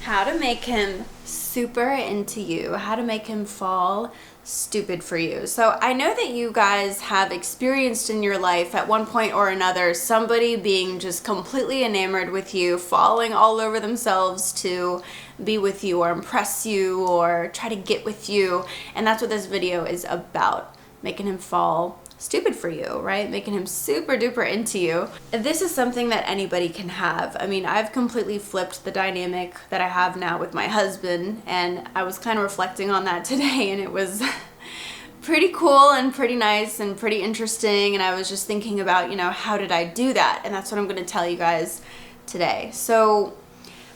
How to make him super into you, how to make him fall stupid for you. So I know that you guys have experienced in your life at one point or another somebody being just completely enamored with you, falling all over themselves to be with you or impress you or try to get with you. And that's what this video is about, making him fall stupid for you, right? Making him super duper into you. This is something that anybody can have. I mean, I've completely flipped the dynamic that I have now with my husband, and I was kind of reflecting on that today, and it was pretty cool and pretty nice and pretty interesting. And I was just thinking about, how did I do that? And that's what I'm going to tell you guys today. So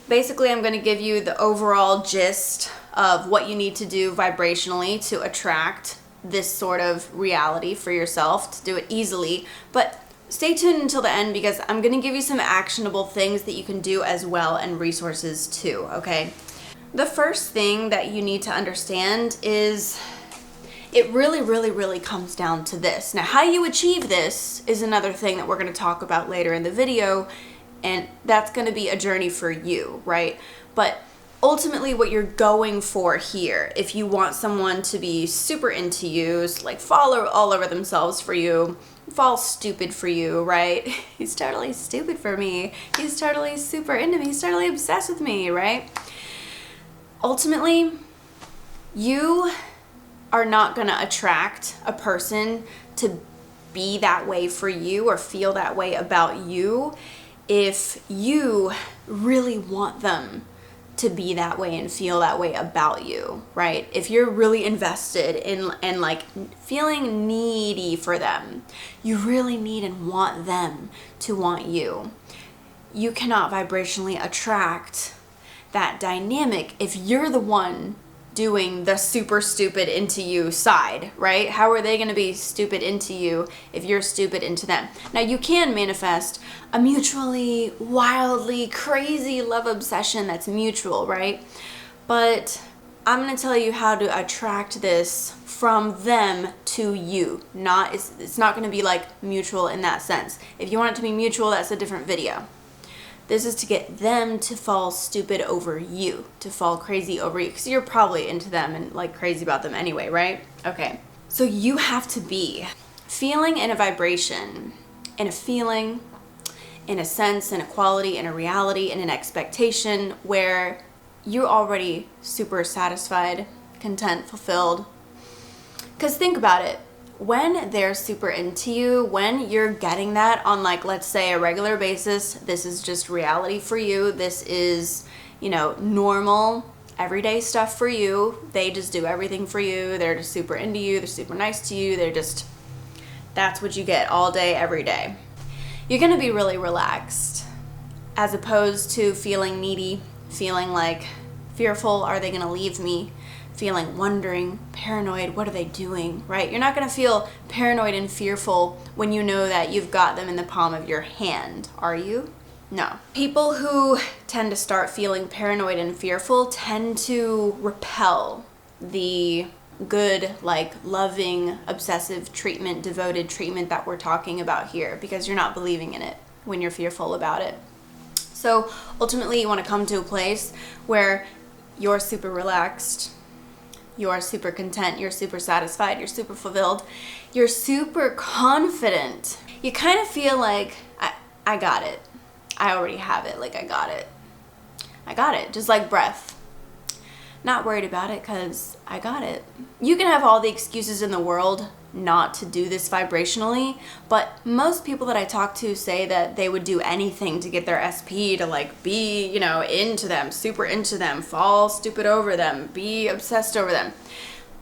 basically, I'm going to give you the overall gist of what you need to do vibrationally to attract this sort of reality for yourself, to do it easily. But stay tuned until the end, because I'm going to give you some actionable things that you can do as well, and resources too, okay? The first thing that you need to understand is it really comes down to this. Now, how you achieve this is another thing that we're going to talk about later in the video, and that's going to be a journey for you, right? But ultimately, what you're going for here, if you want someone to be super into you, like fall all over themselves for you, fall stupid for you, right? He's totally stupid for me. He's totally super into me. He's totally obsessed with me, right? Ultimately, you are not going to attract a person to be that way for you or feel that way about you if you really want them to be that way and feel that way about you, right? If you're really invested in and like feeling needy for them, you really need and want them to want you. You cannot vibrationally attract that dynamic if you're the one doing the super stupid into you side, right? How are they going to be stupid into you if you're stupid into them? Now, you can manifest a mutually, wildly, crazy love obsession that's mutual, right? But I'm going to tell you how to attract this from them to you. It's not going to be like mutual in that sense. If you want it to be mutual, that's a different video. This is to get them to fall stupid over you, to fall crazy over you, because you're probably into them and like crazy about them anyway, right? Okay, so you have to be feeling in a vibration, in a feeling, in a sense, in a quality, in a reality, in an expectation where you're already super satisfied, content, fulfilled. Because think about it. When they're super into you, when you're getting that on, like, let's say a regular basis, this is just reality for you. This is, normal, everyday stuff for you. They just do everything for you. They're just super into you. They're super nice to you. That's what you get all day, every day. You're going to be really relaxed, as opposed to feeling needy, feeling like fearful. Are they going to leave me? Feeling wondering, paranoid, what are they doing, right? You're not going to feel paranoid and fearful when you know that you've got them in the palm of your hand, are you? No. People who tend to start feeling paranoid and fearful tend to repel the good, like loving, obsessive treatment, devoted treatment that we're talking about here, because you're not believing in it when you're fearful about it. So ultimately, you want to come to a place where you're super relaxed, you're super content, you're super satisfied, you're super fulfilled, you're super confident. You kind of feel like, I got it. I already have it. Like, I got it. I got it. Just like breath. Not worried about it because I got it. You can have all the excuses in the world not to do this vibrationally, but most people that I talk to say that they would do anything to get their SP to like be, into them, super into them, fall stupid over them, be obsessed over them.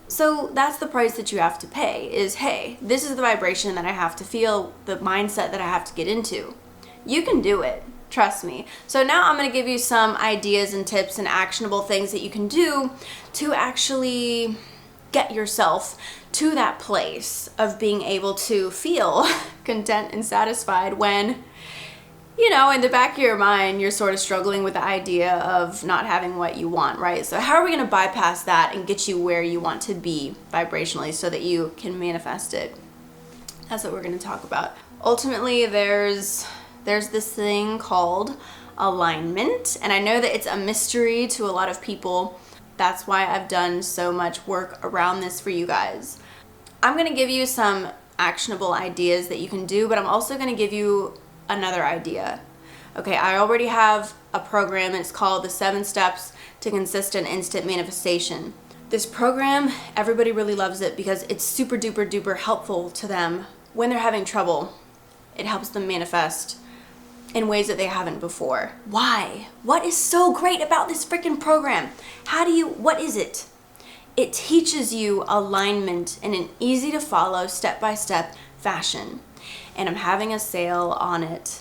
So that's the price that you have to pay is, hey, this is the vibration that I have to feel, the mindset that I have to get into. You can do it. Trust me. So now I'm going to give you some ideas and tips and actionable things that you can do to actually get yourself to that place of being able to feel content and satisfied when, in the back of your mind, you're sort of struggling with the idea of not having what you want, right? So how are we going to bypass that and get you where you want to be vibrationally so that you can manifest it? That's what we're going to talk about. Ultimately, there's this thing called alignment. And I know that it's a mystery to a lot of people. That's why I've done so much work around this for you guys. I'm going to give you some actionable ideas that you can do, but I'm also going to give you another idea. Okay, I already have a program. It's called the 7 Steps to Consistent Instant Manifestation. This program, everybody really loves it because it's super duper duper helpful to them when they're having trouble. It helps them manifest in ways that they haven't before. Why? What is so great about this freaking program? What is it? It teaches you alignment in an easy to follow, step-by-step fashion. And I'm having a sale on it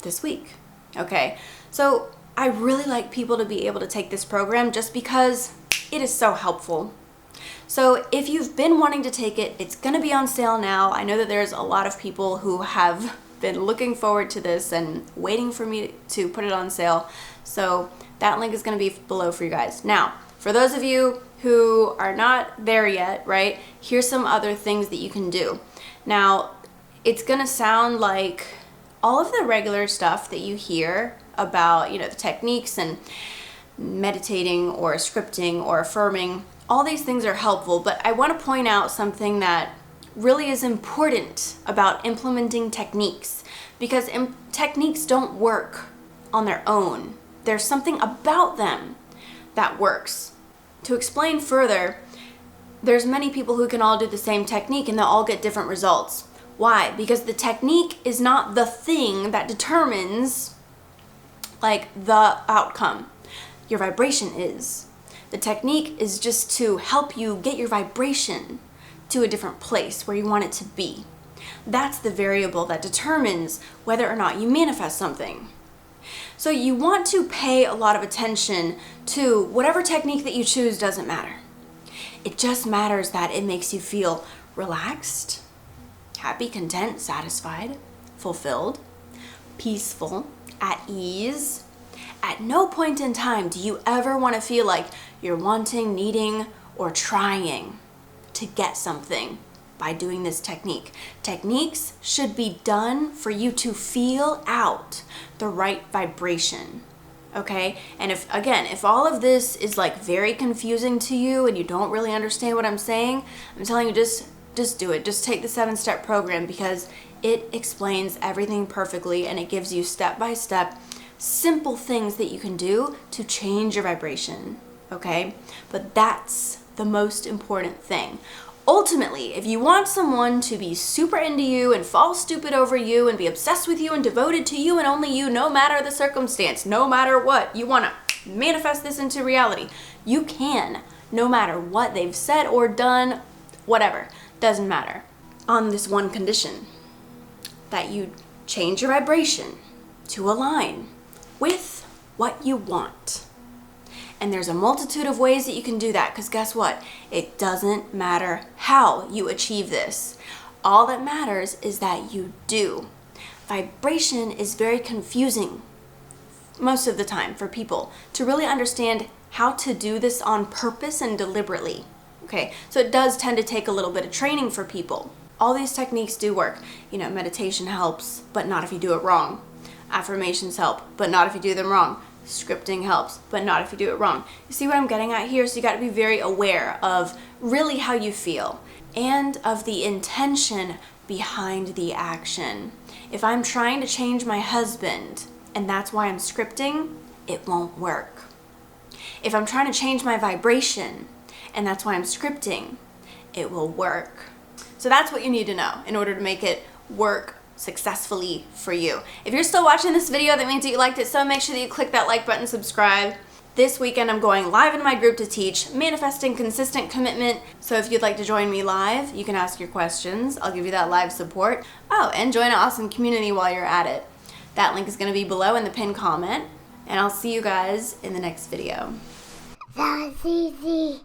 this week. Okay, so I really like people to be able to take this program just because it is so helpful. So if you've been wanting to take it, it's going to be on sale now. I know that there's a lot of people who have been looking forward to this and waiting for me to put it on sale. So that link is going to be below for you guys. Now, for those of you who are not there yet, right, here's some other things that you can do. Now, it's going to sound like all of the regular stuff that you hear about, the techniques and meditating or scripting or affirming. All these things are helpful, but I want to point out something that really is important about implementing techniques, because techniques don't work on their own. There's something about them that works. To explain further, there's many people who can all do the same technique and they'll all get different results. Why? Because the technique is not the thing that determines the outcome. Your vibration is. The technique is just to help you get your vibration to a different place where you want it to be. That's the variable that determines whether or not you manifest something. So you want to pay a lot of attention to whatever technique that you choose. Doesn't matter. It just matters that it makes you feel relaxed, happy, content, satisfied, fulfilled, peaceful, at ease. At no point in time do you ever want to feel like you're wanting, needing, or trying to get something by doing this technique. Techniques should be done for you to feel out the right vibration. Okay? And if all of this is very confusing to you and you don't really understand what I'm saying, I'm telling you, just do it. Just take the 7-step program because it explains everything perfectly and it gives you step-by-step simple things that you can do to change your vibration. Okay? But that's the most important thing. Ultimately, if you want someone to be super into you and fall stupid over you and be obsessed with you and devoted to you and only you, no matter the circumstance, no matter what, you want to manifest this into reality, you can, no matter what they've said or done, whatever, doesn't matter. On this one condition, that you change your vibration to align with what you want. And there's a multitude of ways that you can do that, because guess what? It doesn't matter how you achieve this. All that matters is that you do. Vibration is very confusing most of the time for people to really understand how to do this on purpose and deliberately. Okay, so it does tend to take a little bit of training for people. All these techniques do work. Meditation helps, but not if you do it wrong. Affirmations help, but not if you do them wrong. Scripting helps, but not if you do it wrong. You see what I'm getting at here? So you got to be very aware of really how you feel and of the intention behind the action. If I'm trying to change my husband and that's why I'm scripting, it won't work. If I'm trying to change my vibration and that's why I'm scripting, it will work. So that's what you need to know in order to make it work successfully for you. If you're still watching this video, that means that you liked it, so make sure that you click that like button, subscribe. This weekend I'm going live in my group to teach Manifesting Consistent Commitment. So if you'd like to join me live, you can ask your questions. I'll give you that live support. Oh, and join an awesome community while you're at it. That link is going to be below in the pinned comment. And I'll see you guys in the next video. That's easy.